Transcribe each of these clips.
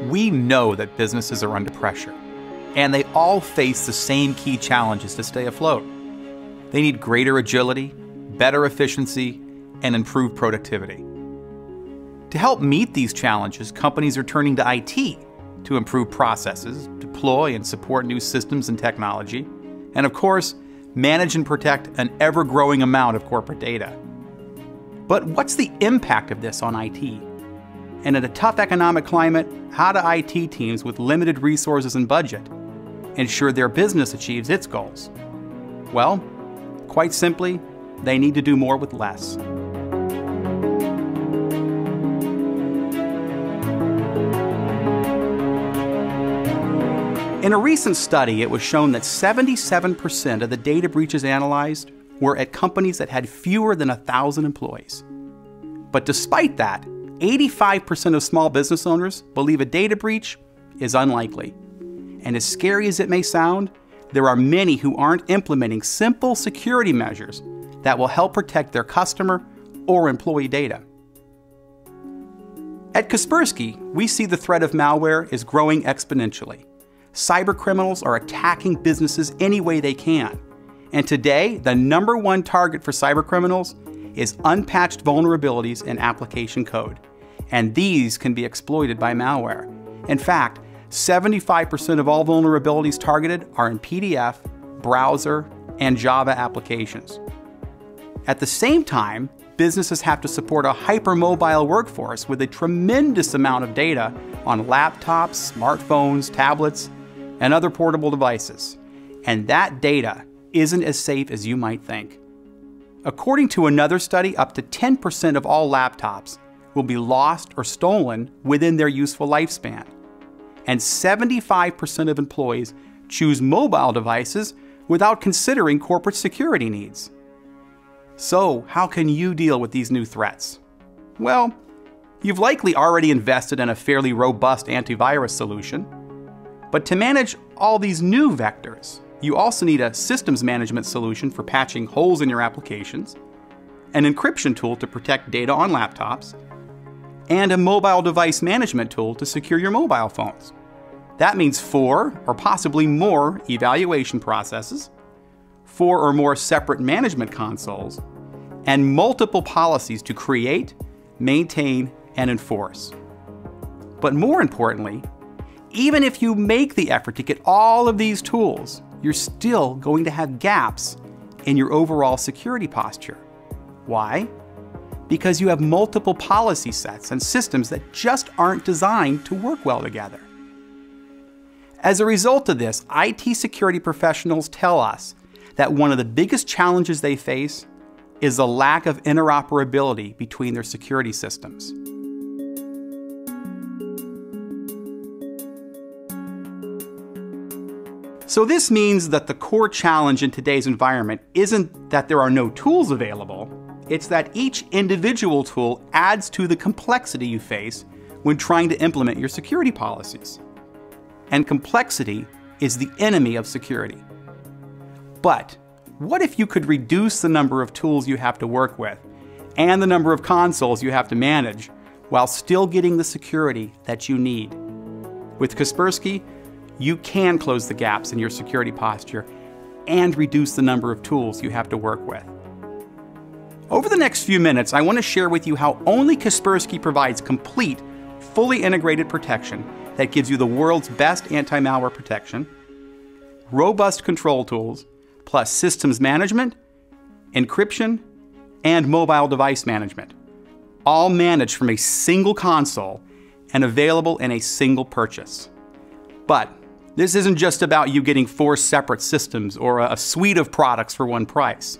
We know that businesses are under pressure, and they all face the same key challenges to stay afloat. They need greater agility, better efficiency, and improved productivity. To help meet these challenges, companies are turning to IT to improve processes, deploy and support new systems and technology, and of course, manage and protect an ever-growing amount of corporate data. But what's the impact of this on IT? And in a tough economic climate, how do IT teams with limited resources and budget ensure their business achieves its goals? Well, quite simply, they need to do more with less. In a recent study, it was shown that 77% of the data breaches analyzed were at companies that had fewer than 1,000 employees. But despite that, 85% of small business owners believe a data breach is unlikely. And as scary as it may sound, there are many who aren't implementing simple security measures that will help protect their customer or employee data. At Kaspersky, we see the threat of malware is growing exponentially. Cybercriminals are attacking businesses any way they can. And today, the #1 target for cybercriminals is unpatched vulnerabilities in application code. And these can be exploited by malware. In fact, 75% of all vulnerabilities targeted are in PDF, browser, and Java applications. At the same time, businesses have to support a hypermobile workforce with a tremendous amount of data on laptops, smartphones, tablets, and other portable devices. And that data isn't as safe as you might think. According to another study, up to 10% of all laptops will be lost or stolen within their useful lifespan. And 75% of employees choose mobile devices without considering corporate security needs. So, how can you deal with these new threats? Well, you've likely already invested in a fairly robust antivirus solution. But to manage all these new vectors, you also need a systems management solution for patching holes in your applications, an encryption tool to protect data on laptops, and a mobile device management tool to secure your mobile phones. That means 4 or possibly more evaluation processes, 4 or more separate management consoles, and multiple policies to create, maintain, and enforce. But more importantly, even if you make the effort to get all of these tools, you're still going to have gaps in your overall security posture. Why? Because you have multiple policy sets and systems that just aren't designed to work well together. As a result of this, IT security professionals tell us that one of the biggest challenges they face is the lack of interoperability between their security systems. So this means that the core challenge in today's environment isn't that there are no tools available, it's that each individual tool adds to the complexity you face when trying to implement your security policies. And complexity is the enemy of security. But what if you could reduce the number of tools you have to work with and the number of consoles you have to manage while still getting the security that you need? With Kaspersky, you can close the gaps in your security posture and reduce the number of tools you have to work with. Over the next few minutes, I want to share with you how only Kaspersky provides complete, fully integrated protection that gives you the world's best anti-malware protection, robust control tools, plus systems management, encryption, and mobile device management, all managed from a single console and available in a single purchase. But this isn't just about you getting 4 separate systems or a suite of products for one price.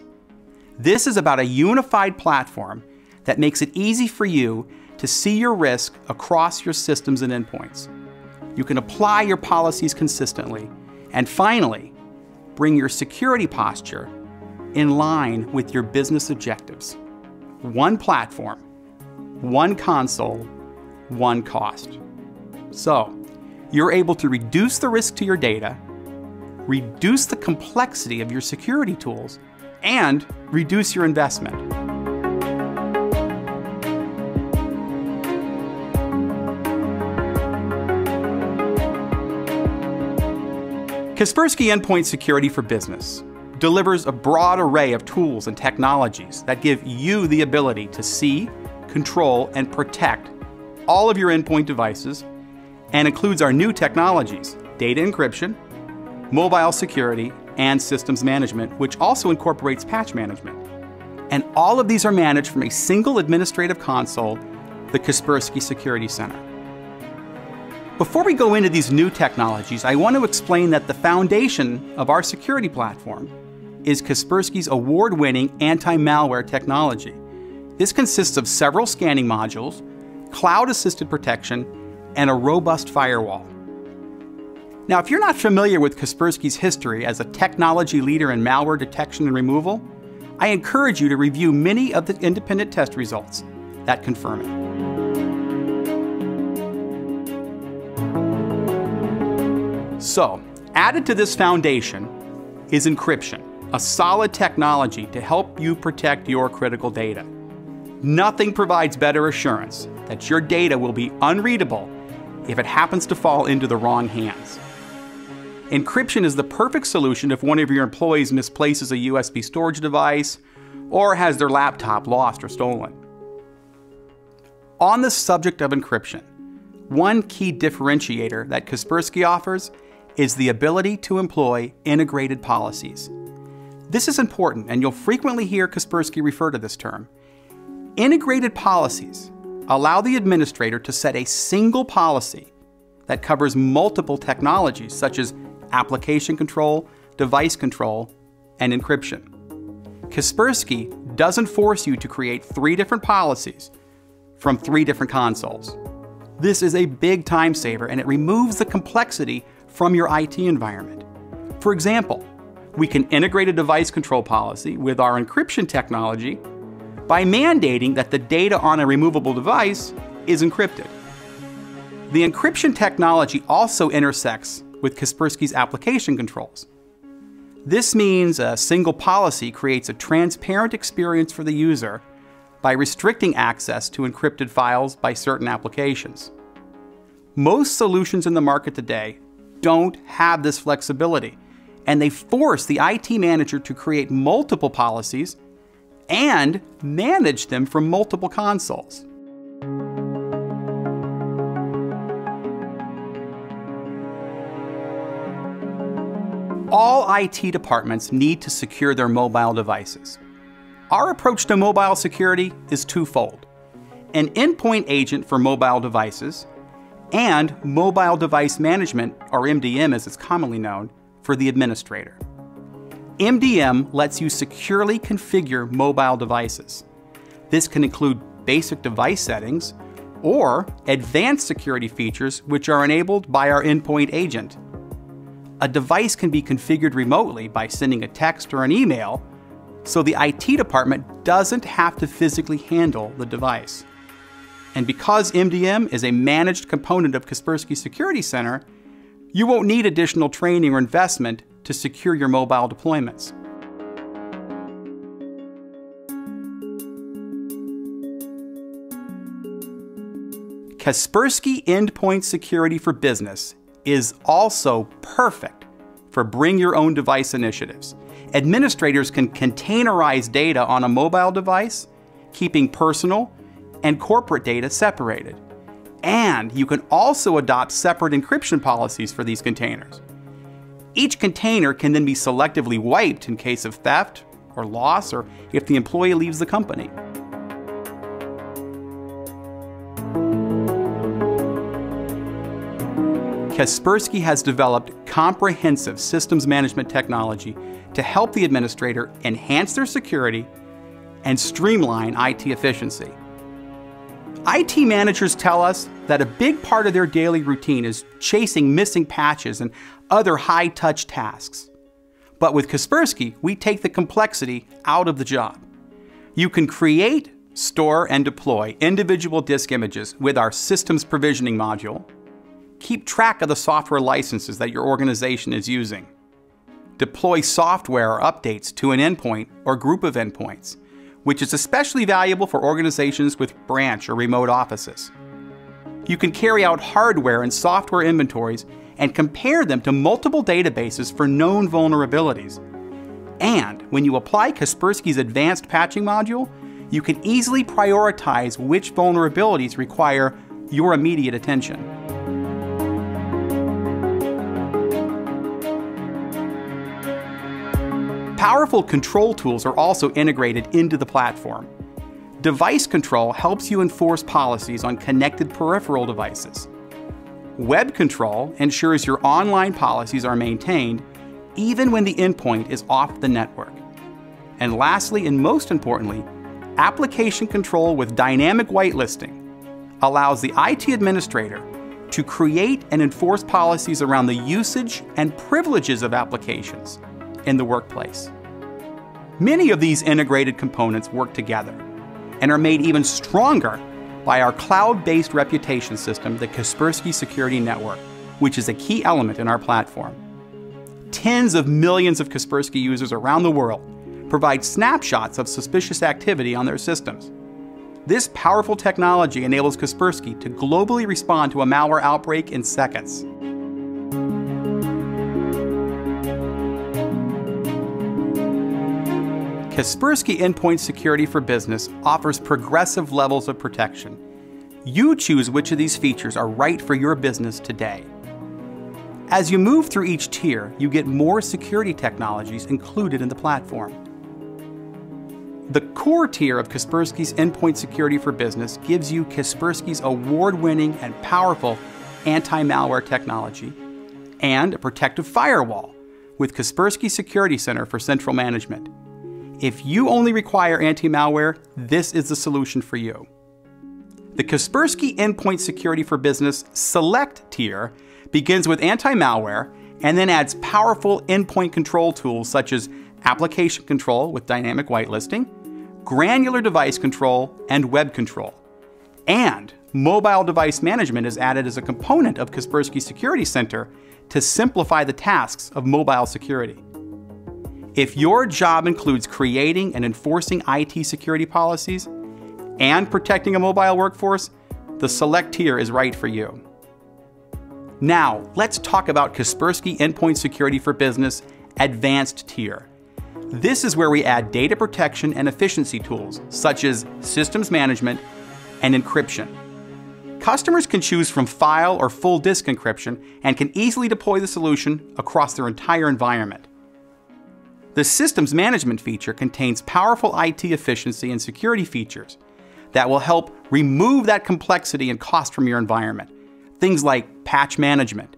This is about a unified platform that makes it easy for you to see your risk across your systems and endpoints. You can apply your policies consistently, and finally, bring your security posture in line with your business objectives. One platform, one console, one cost. So, you're able to reduce the risk to your data, reduce the complexity of your security tools, and reduce your investment. Kaspersky Endpoint Security for Business delivers a broad array of tools and technologies that give you the ability to see, control, and protect all of your endpoint devices, and includes our new technologies, data encryption, mobile security, and systems management, which also incorporates patch management. And all of these are managed from a single administrative console, the Kaspersky Security Center. Before we go into these new technologies, I want to explain that the foundation of our security platform is Kaspersky's award-winning anti-malware technology. This consists of several scanning modules, cloud-assisted protection, and a robust firewall. Now, if you're not familiar with Kaspersky's history as a technology leader in malware detection and removal, I encourage you to review many of the independent test results that confirm it. So, added to this foundation is encryption, a solid technology to help you protect your critical data. Nothing provides better assurance that your data will be unreadable if it happens to fall into the wrong hands. Encryption is the perfect solution if one of your employees misplaces a USB storage device or has their laptop lost or stolen. On the subject of encryption, one key differentiator that Kaspersky offers is the ability to employ integrated policies. This is important, and you'll frequently hear Kaspersky refer to this term. Integrated policies allow the administrator to set a single policy that covers multiple technologies such as application control, device control, and encryption. Kaspersky doesn't force you to create 3 different policies from 3 different consoles. This is a big time saver, and it removes the complexity from your IT environment. For example, we can integrate a device control policy with our encryption technology by mandating that the data on a removable device is encrypted. The encryption technology also intersects with Kaspersky's application controls. This means a single policy creates a transparent experience for the user by restricting access to encrypted files by certain applications. Most solutions in the market today don't have this flexibility, and they force the IT manager to create multiple policies and manage them from multiple consoles. All IT departments need to secure their mobile devices. Our approach to mobile security is twofold: an endpoint agent for mobile devices and mobile device management, or MDM as it's commonly known, for the administrator. MDM lets you securely configure mobile devices. This can include basic device settings or advanced security features which are enabled by our endpoint agent. A device can be configured remotely by sending a text or an email, so the IT department doesn't have to physically handle the device. And because MDM is a managed component of Kaspersky Security Center, you won't need additional training or investment to secure your mobile deployments. Kaspersky Endpoint Security for Business is also perfect for bring your own device initiatives. Administrators can containerize data on a mobile device, keeping personal and corporate data separated. And you can also adopt separate encryption policies for these containers. Each container can then be selectively wiped in case of theft or loss, or if the employee leaves the company. Kaspersky has developed comprehensive systems management technology to help the administrator enhance their security and streamline IT efficiency. IT managers tell us that a big part of their daily routine is chasing missing patches and other high-touch tasks. But with Kaspersky, we take the complexity out of the job. You can create, store, and deploy individual disk images with our systems provisioning module, keep track of the software licenses that your organization is using, deploy software or updates to an endpoint or group of endpoints, which is especially valuable for organizations with branch or remote offices. You can carry out hardware and software inventories and compare them to multiple databases for known vulnerabilities. And when you apply Kaspersky's advanced patching module, you can easily prioritize which vulnerabilities require your immediate attention. Powerful control tools are also integrated into the platform. Device control helps you enforce policies on connected peripheral devices. Web control ensures your online policies are maintained even when the endpoint is off the network. And lastly, and most importantly, application control with dynamic whitelisting allows the IT administrator to create and enforce policies around the usage and privileges of applications in the workplace. Many of these integrated components work together and are made even stronger by our cloud-based reputation system, the Kaspersky Security Network, which is a key element in our platform. Tens of millions of Kaspersky users around the world provide snapshots of suspicious activity on their systems. This powerful technology enables Kaspersky to globally respond to a malware outbreak in seconds. Kaspersky Endpoint Security for Business offers progressive levels of protection. You choose which of these features are right for your business today. As you move through each tier, you get more security technologies included in the platform. The core tier of Kaspersky's Endpoint Security for Business gives you Kaspersky's award-winning and powerful anti-malware technology and a protective firewall with Kaspersky Security Center for central management. If you only require anti-malware, this is the solution for you. The Kaspersky Endpoint Security for Business Select tier begins with anti-malware and then adds powerful endpoint control tools such as application control with dynamic whitelisting, granular device control, and web control. And mobile device management is added as a component of Kaspersky Security Center to simplify the tasks of mobile security. If your job includes creating and enforcing IT security policies and protecting a mobile workforce, the Select tier is right for you. Now, let's talk about Kaspersky Endpoint Security for Business Advanced tier. This is where we add data protection and efficiency tools, such as systems management and encryption. Customers can choose from file or full disk encryption and can easily deploy the solution across their entire environment. The systems management feature contains powerful IT efficiency and security features that will help remove that complexity and cost from your environment. Things like patch management,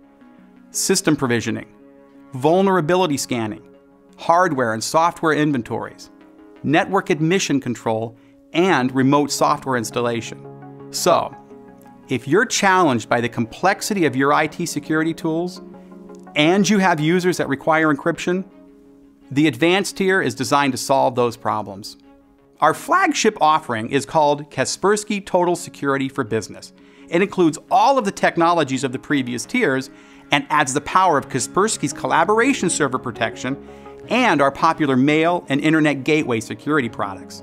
system provisioning, vulnerability scanning, hardware and software inventories, network admission control, and remote software installation. So, if you're challenged by the complexity of your IT security tools and you have users that require encryption, the advanced tier is designed to solve those problems. Our flagship offering is called Kaspersky Total Security for Business. It includes all of the technologies of the previous tiers and adds the power of Kaspersky's collaboration server protection and our popular mail and internet gateway security products.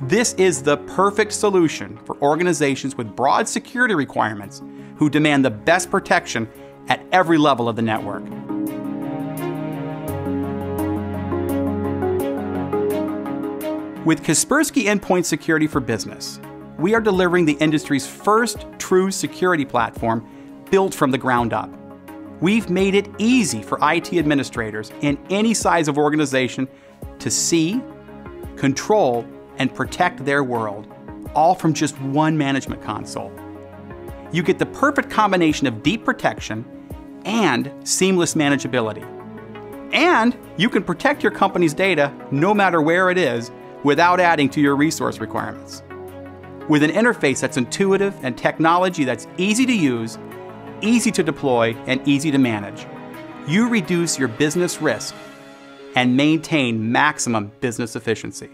This is the perfect solution for organizations with broad security requirements who demand the best protection at every level of the network. With Kaspersky Endpoint Security for Business, we are delivering the industry's first true security platform built from the ground up. We've made it easy for IT administrators in any size of organization to see, control, and protect their world, all from just one management console. You get the perfect combination of deep protection and seamless manageability. And you can protect your company's data no matter where it is without adding to your resource requirements. With an interface that's intuitive and technology that's easy to use, easy to deploy, and easy to manage, you reduce your business risk and maintain maximum business efficiency.